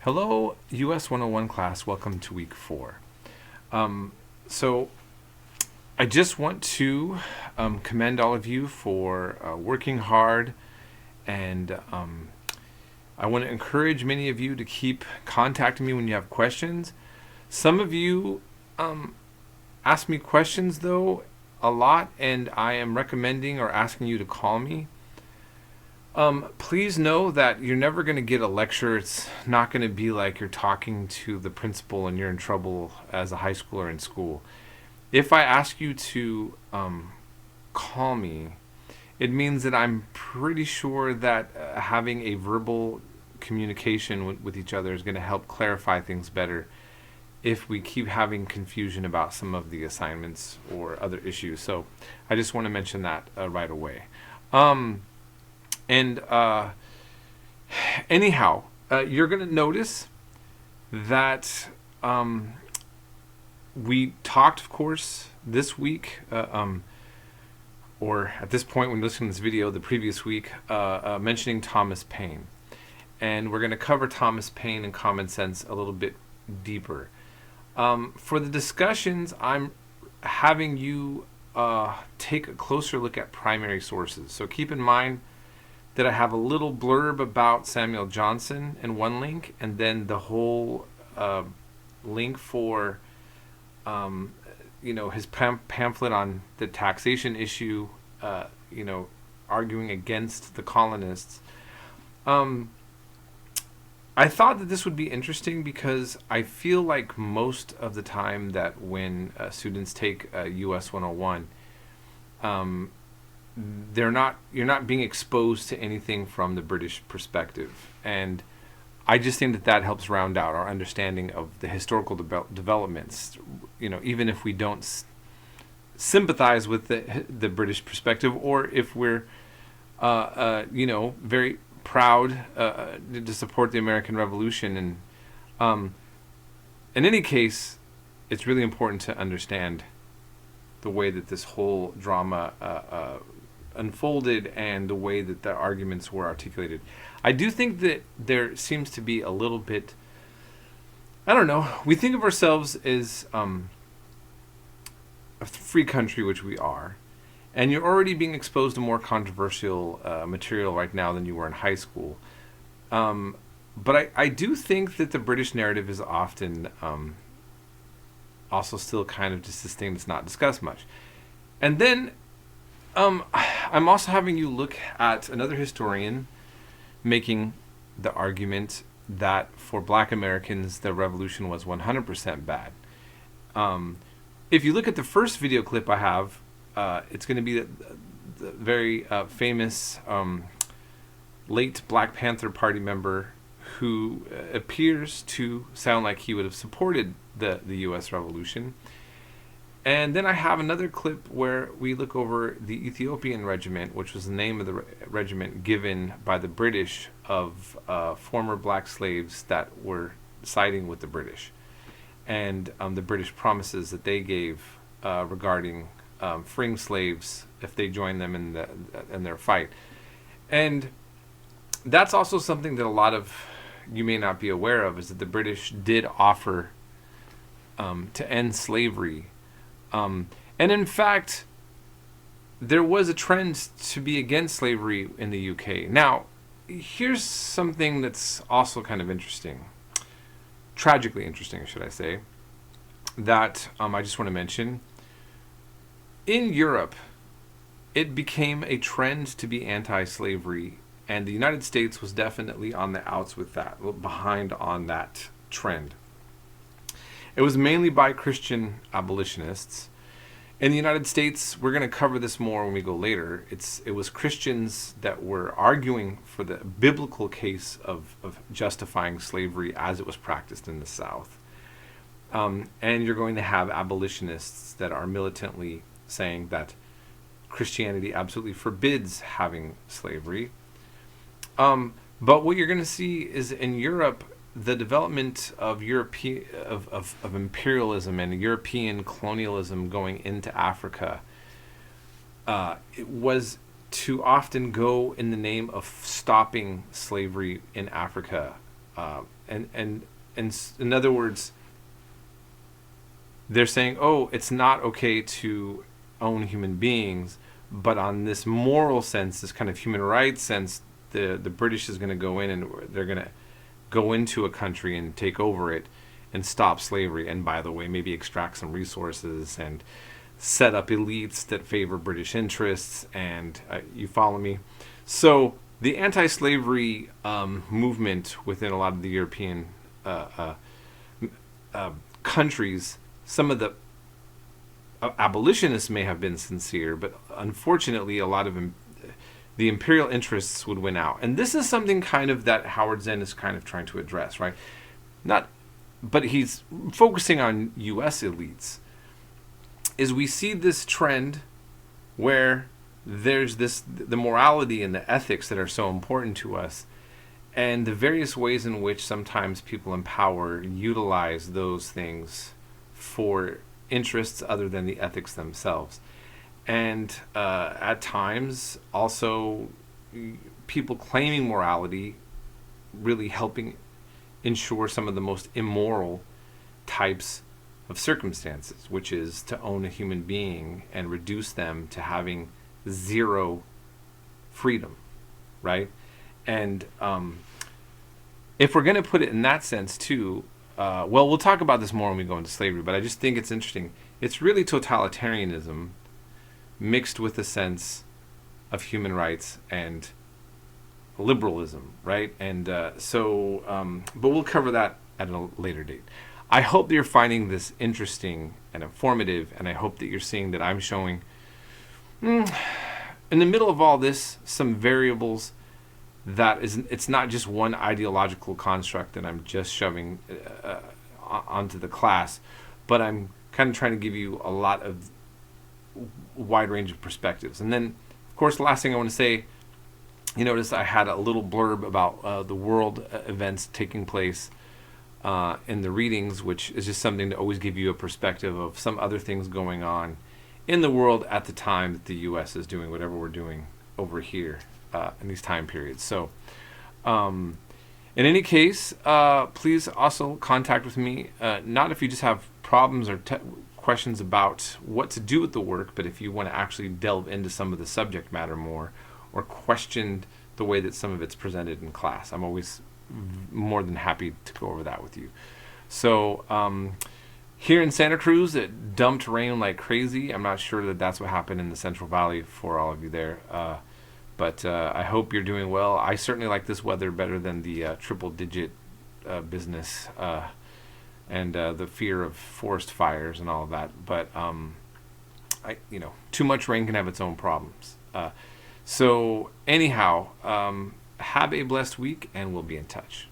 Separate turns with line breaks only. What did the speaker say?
Hello, US 101 class. Welcome to week 4. So I just want to commend all of you for working hard, and I want to encourage many of you to keep contacting me when you have questions. Some of you ask me questions, though, a lot, and I am recommending or asking you to call me. Please know that you're never going to get a lecture. It's not going to be like you're talking to the principal and you're in trouble as a high schooler in school. If I ask you to call me, it means that I'm pretty sure that having a verbal communication with each other is going to help clarify things better if we keep having confusion about some of the assignments or other issues. So I just want to mention that right away. Anyhow, you're going to notice that we talked, of course, this week, or at this point when you're listening to this video, the previous week, mentioning Thomas Paine. And we're going to cover Thomas Paine and common sense a little bit deeper. For the discussions, I'm having you take a closer look at primary sources. So keep in mind that I have a little blurb about Samuel Johnson in one link, and then the whole link for his pamphlet on the taxation issue, arguing against the colonists. I thought that this would be interesting because I feel like most of the time that when students take US 101, you're not being exposed to anything from the British perspective, and I just think that helps round out our understanding of the historical developments. Even if we don't sympathize with the British perspective, or if we're very proud to support the American Revolution, and in any case, it's really important to understand the way that this whole drama unfolded and the way that the arguments were articulated. I do think that there seems to be a little bit, I don't know, we think of ourselves as a free country, which we are, and you're already being exposed to more controversial material right now than you were in high school. But I do think that the British narrative is often also still kind of just this thing that's not discussed much. And then I'm also having you look at another historian making the argument that for Black Americans, the revolution was 100% bad. If you look at the first video clip I have, it's going to be the very famous late Black Panther Party member who appears to sound like he would have supported the U.S. Revolution. And then I have another clip where we look over the Ethiopian Regiment, which was the name of the regiment given by the British of former black slaves that were siding with the British, and the British promises that they gave regarding freeing slaves if they joined them in their fight. And that's also something that a lot of you may not be aware of, is that the British did offer to end slavery. And in fact, there was a trend to be against slavery in the UK. Now, here's something that's also kind of interesting, tragically interesting, should I say, that I just want to mention. In Europe, it became a trend to be anti-slavery, and the United States was definitely on the outs with that, behind on that trend. It was mainly by Christian abolitionists. In the United States, we're going to cover this more when we go later. It was Christians that were arguing for the biblical case of justifying slavery as it was practiced in the South. And you're going to have abolitionists that are militantly saying that Christianity absolutely forbids having slavery. But what you're going to see is in Europe, the development of of imperialism and European colonialism going into Africa, it was to often go in the name of stopping slavery in Africa in other words, they're saying, oh, it's not okay to own human beings, but on this moral sense, this kind of human rights sense, the British is going to go in and they're going to go into a country and take over it and stop slavery. And by the way, maybe extract some resources and set up elites that favor British interests. And you follow me? So the anti-slavery movement within a lot of the European countries, some of the abolitionists may have been sincere, but unfortunately a lot of the imperial interests would win out. And this is something kind of that Howard Zinn is kind of trying to address, right? But he's focusing on U.S. elites. Is we see this trend where there's the morality and the ethics that are so important to us, and the various ways in which sometimes people in power utilize those things for interests other than the ethics themselves. And at times, also, people claiming morality really helping ensure some of the most immoral types of circumstances, which is to own a human being and reduce them to having zero freedom, right? And if we're going to put it in that sense too, well, we'll talk about this more when we go into slavery, but I just think it's interesting. It's really totalitarianism mixed with a sense of human rights and liberalism, right? And but we'll cover that at a later date. I hope that you're finding this interesting and informative, and I hope that you're seeing that I'm showing, in the middle of all this, some variables that it's not just one ideological construct that I'm just shoving onto the class, but I'm kind of trying to give you a lot of wide range of perspectives. And then, of course, the last thing I want to say, you notice I had a little blurb about the world events taking place in the readings, which is just something to always give you a perspective of some other things going on in the world at the time that the U.S. is doing whatever we're doing over here in these time periods. So in any case, please also contact with me, not if you just have problems or questions about what to do with the work, but if you want to actually delve into some of the subject matter more or question the way that some of it's presented in class. I'm always more than happy to go over that with you. So here in Santa Cruz, it dumped rain like crazy. I'm not sure that that's what happened in the Central Valley for all of you there. But I hope you're doing well. I certainly like this weather better than the triple-digit business and the fear of forest fires and all of that. But too much rain can have its own problems. So anyhow, have a blessed week, and we'll be in touch.